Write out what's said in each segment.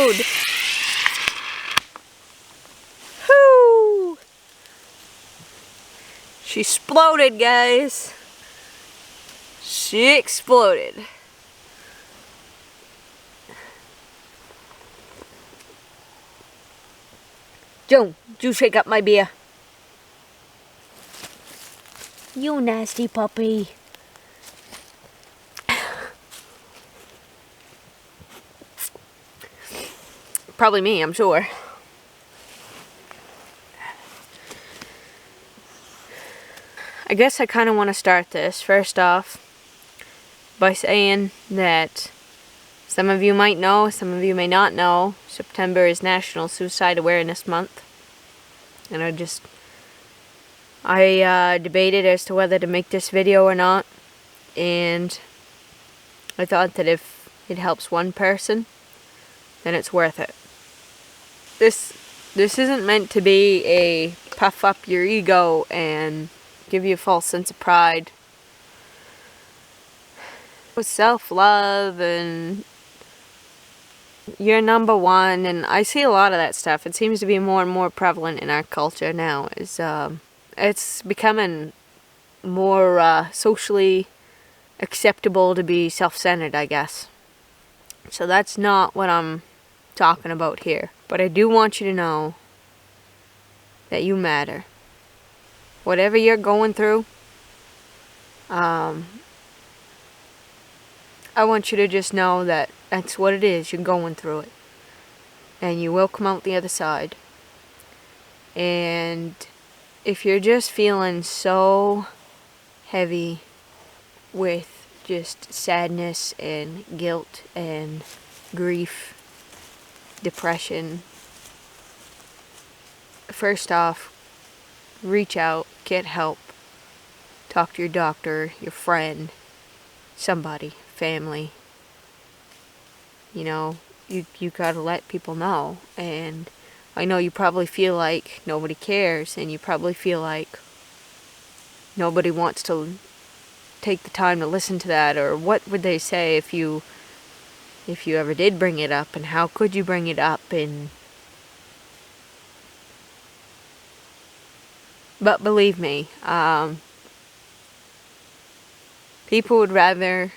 explode! Whoo! She exploded, guys. She exploded. Joan, you shake up my beer. You nasty puppy. Probably me, I'm sure. I guess I kind of want to start this, first off, by saying that some of you might know, some of you may not know, September is National Suicide Awareness Month. And I debated as to whether to make this video or not. And I thought that if it helps one person, then it's worth it. This isn't meant to be a puff up your ego and give you a false sense of pride. With self-love and you're number one, and I see a lot of that stuff. It seems to be more and more prevalent in our culture now. It's becoming more socially acceptable to be self-centered, I guess. So that's not what I'm talking about here. But I do want you to know that you matter. Whatever you're going through, I want you to just know that that's what it is. You're going through it. And you will come out the other side. And if you're just feeling so heavy with just sadness and guilt and grief, depression, first off, reach out, get help, talk to your doctor, your friend, somebody, family. You know, you gotta let people know. And I know you probably feel like nobody cares, and you probably feel like nobody wants to take the time to listen to that, or what would they say if you ever did bring it up, and how could you bring it up, but believe me, people would rather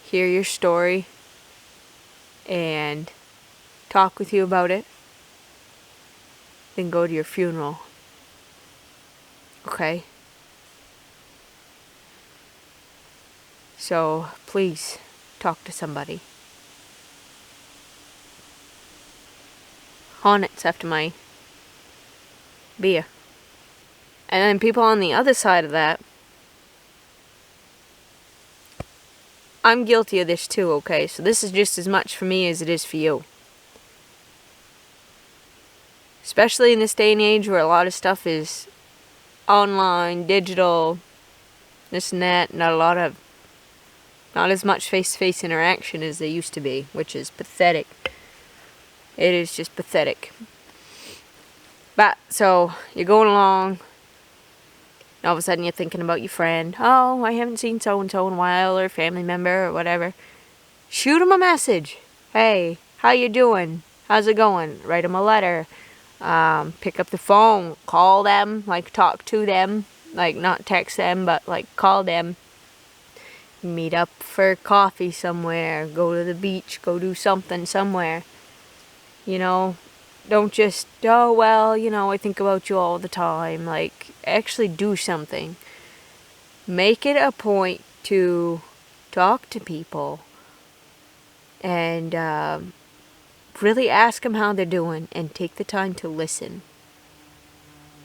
hear your story and talk with you about it than go to your funeral. Okay? So please talk to somebody. Hornets after my beer. And then people on the other side of that, I'm guilty of this too, okay? So this is just as much for me as it is for you. Especially in this day and age where a lot of stuff is online, digital, this and that, not as much face-to-face interaction as there used to be, which is pathetic. It is just pathetic. But, so, you're going along, and all of a sudden you're thinking about your friend. Oh, I haven't seen so-and-so in a while, or a family member, or whatever. Shoot them a message. Hey, how you doing? How's it going? Write them a letter. Pick up the phone, call them, like talk to them, like not text them, but like call them. Meet up for coffee somewhere, go to the beach, go do something somewhere. You know, don't just, oh well, you know, I think about you all the time. Like, actually do something. Make it a point to talk to people and really ask them how they're doing and take the time to listen.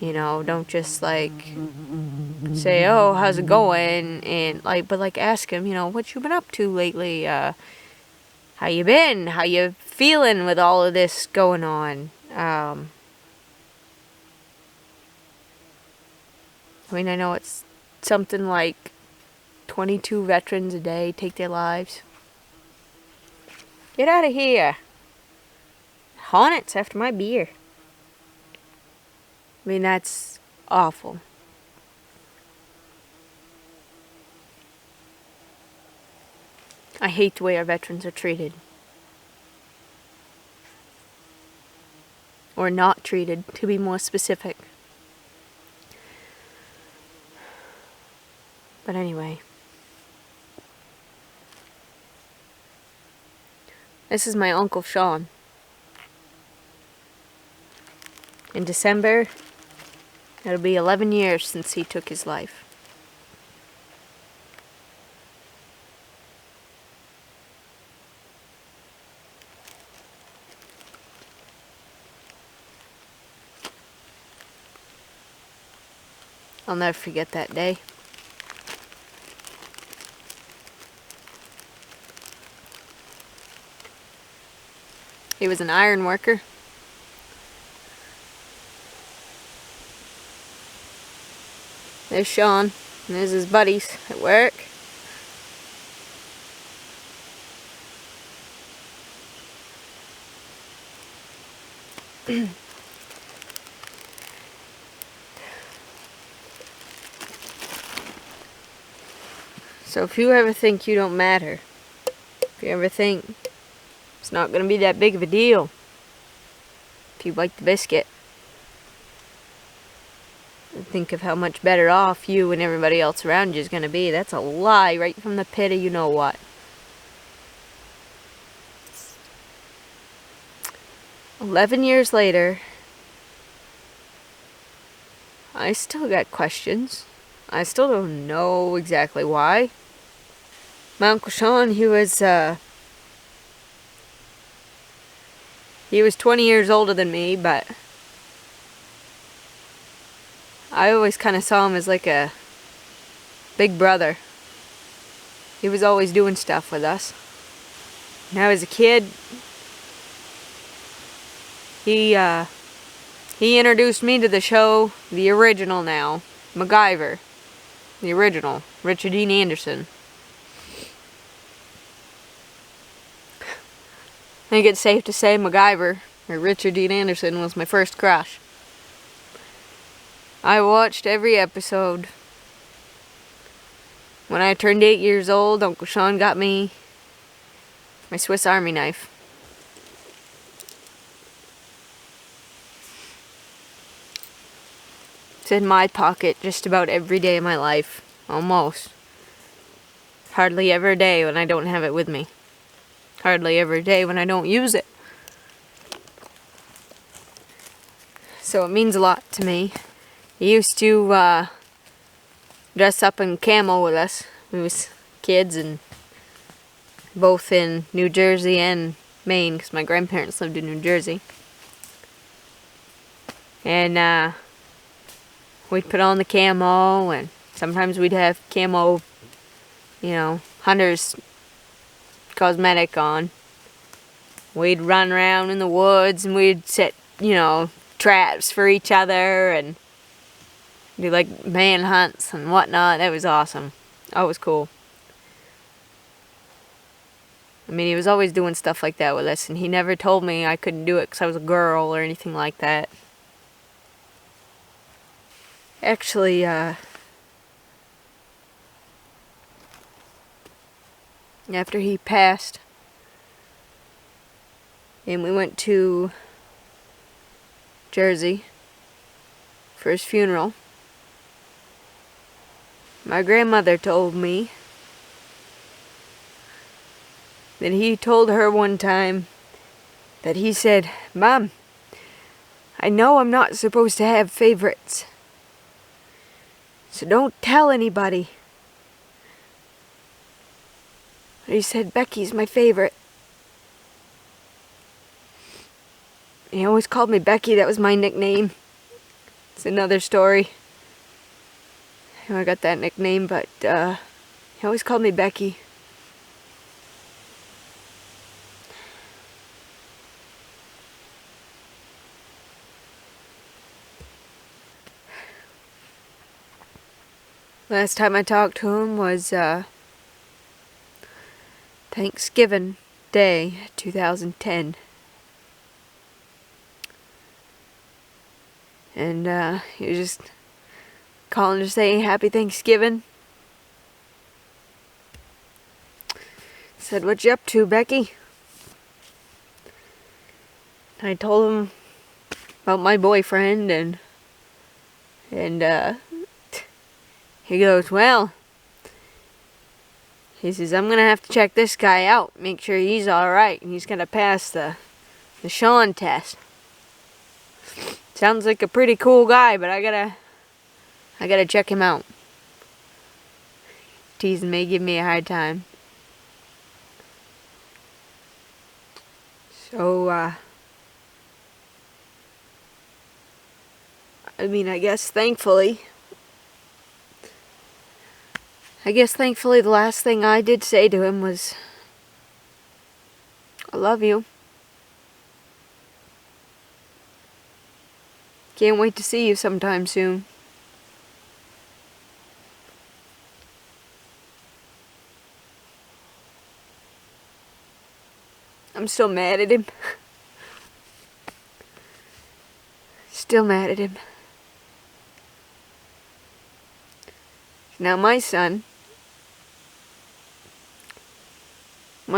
You know, don't just like say, oh, how's it going? And but ask them, you know, what you been up to lately? How you been? How you feeling with all of this going on? I mean, I know it's something like 22 veterans a day take their lives. Get out of here. Hornets after my beer. I mean, that's awful. I hate the way our veterans are treated. Or not treated, to be more specific. But anyway. This is my Uncle Sean. In December, it'll be 11 years since he took his life. I'll never forget that day. He was an iron worker. There's Sean, and there's his buddies at work. So if you ever think you don't matter, if you ever think it's not going to be that big of a deal, if you bite the biscuit, and think of how much better off you and everybody else around you is going to be, that's a lie right from the pit of you know what. 11 years later, I still got questions. I still don't know exactly why. My Uncle Sean, he was 20 years older than me, but I always kind of saw him as like a big brother. He was always doing stuff with us. When I was a kid, he introduced me to the show, the original now, MacGyver. The original, Richard Dean Anderson. I think it's safe to say MacGyver, or Richard Dean Anderson, was my first crush. I watched every episode. When I turned 8 years old, Uncle Sean got me my Swiss Army knife. It's in my pocket just about every day of my life. Almost. Hardly ever a day when I don't have it with me. Hardly ever a day when I don't use it. So it means a lot to me. He used to dress up in camo with us. We was kids, and both in New Jersey and Maine, because my grandparents lived in New Jersey. And we'd put on the camo, and sometimes we'd have camo, hunter's cosmetic on. We'd run around in the woods, and we'd set, traps for each other, and do like manhunts and whatnot. That was awesome. That was cool. I mean, he was always doing stuff like that with us, and he never told me I couldn't do it because I was a girl or anything like that. Actually, after he passed, and we went to Jersey for his funeral, my grandmother told me that he told her one time that he said, "Mom, I know I'm not supposed to have favorites, so don't tell anybody." But he said, "Becky's my favorite." He always called me Becky. That was my nickname. It's another story how I got that nickname, but he always called me Becky. Last time I talked to him was Thanksgiving Day, 2010. And he was just calling to say Happy Thanksgiving. Said, "What you up to, Becky?" I told him about my boyfriend, and he goes, well, he says, I'm gonna have to check this guy out, make sure he's alright, and he's gonna pass the Sean test. Sounds like a pretty cool guy, but I gotta check him out. Teasing me, giving me a hard time. So, I mean, I guess thankfully the last thing I did say to him was, I love you. Can't wait to see you sometime soon. I'm still mad at him. Still mad at him. Now my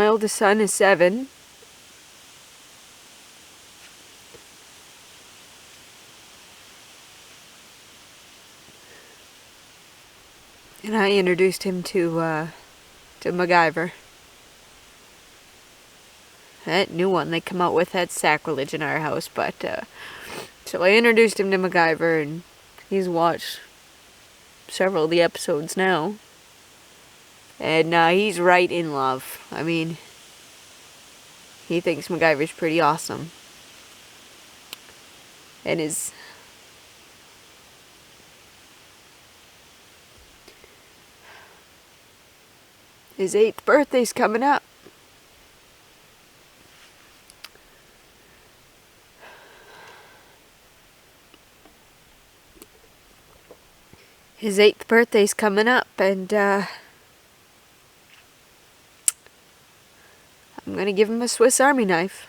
oldest son is 7. And I introduced him to MacGyver. That new one they come out with had sacrilege in our house, but so I introduced him to MacGyver, and he's watched several of the episodes now. And he's right in love. I mean, he thinks MacGyver's pretty awesome. And his 8th birthday's coming up. His 8th birthday's coming up, and I'm gonna give him a Swiss Army knife.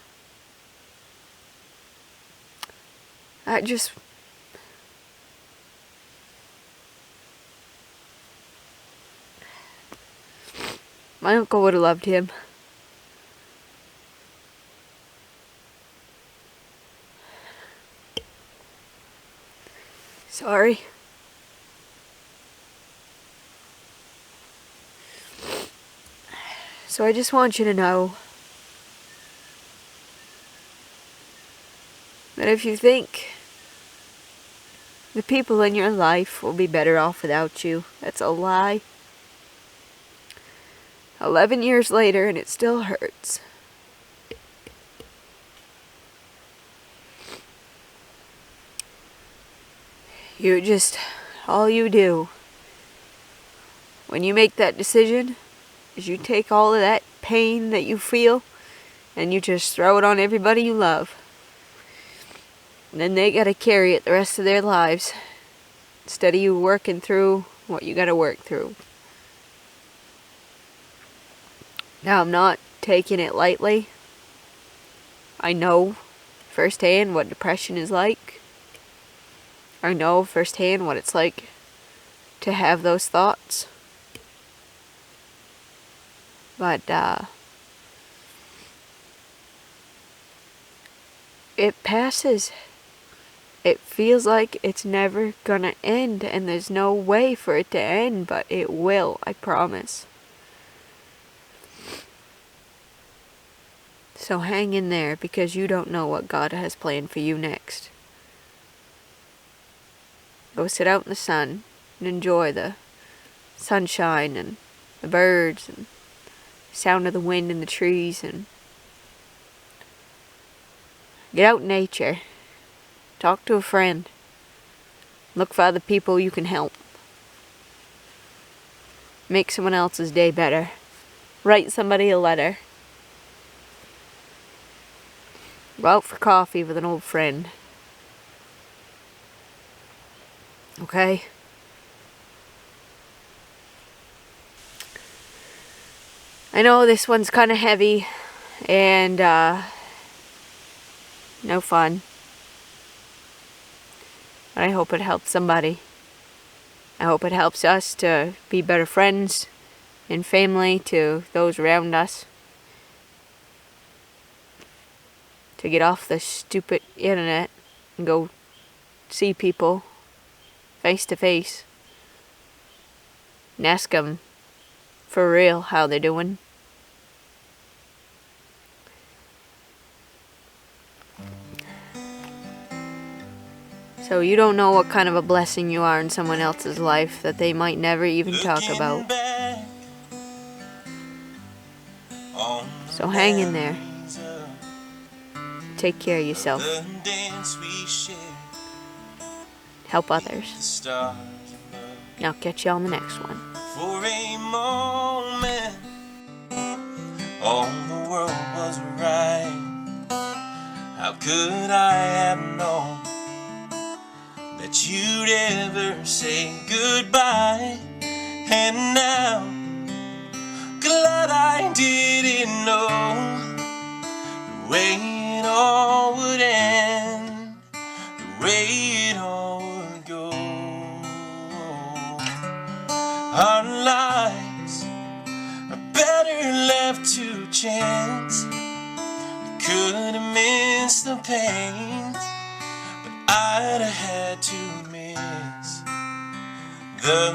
My uncle would have loved him. Sorry. So I just want you to know that if you think the people in your life will be better off without you, that's a lie. 11 years later, and it still hurts. All you do when you make that decision is you take all of that pain that you feel and you just throw it on everybody you love. And then they gotta carry it the rest of their lives instead of you working through what you gotta work through. Now, I'm not taking it lightly. I know firsthand what depression is like. I know firsthand what it's like to have those thoughts. But, it passes. It feels like it's never gonna end, and there's no way for it to end, but it will, I promise. So hang in there, because you don't know what God has planned for you next. Go sit out in the sun and enjoy the sunshine and the birds and the sound of the wind in the trees, and get out in nature. Talk to a friend. Look for other people you can help. Make someone else's day better. Write somebody a letter. Go out for coffee with an old friend. Okay? I know this one's kind of heavy and no fun. But I hope it helps somebody. I hope it helps us to be better friends and family to those around us. To get off the stupid internet and go see people face to face and ask them for real how they're doing. So you don't know what kind of a blessing you are in someone else's life that they might never even talk about. So hang in there. Take care of yourself. Help others. And I'll catch you on the next one. For a moment, all the world was right. How could I have known that you'd ever say goodbye? And now, glad I didn't know the way it all would end, the way it all would go. Our lives are better left to chance. We could have missed the pain, but I'd have had to miss the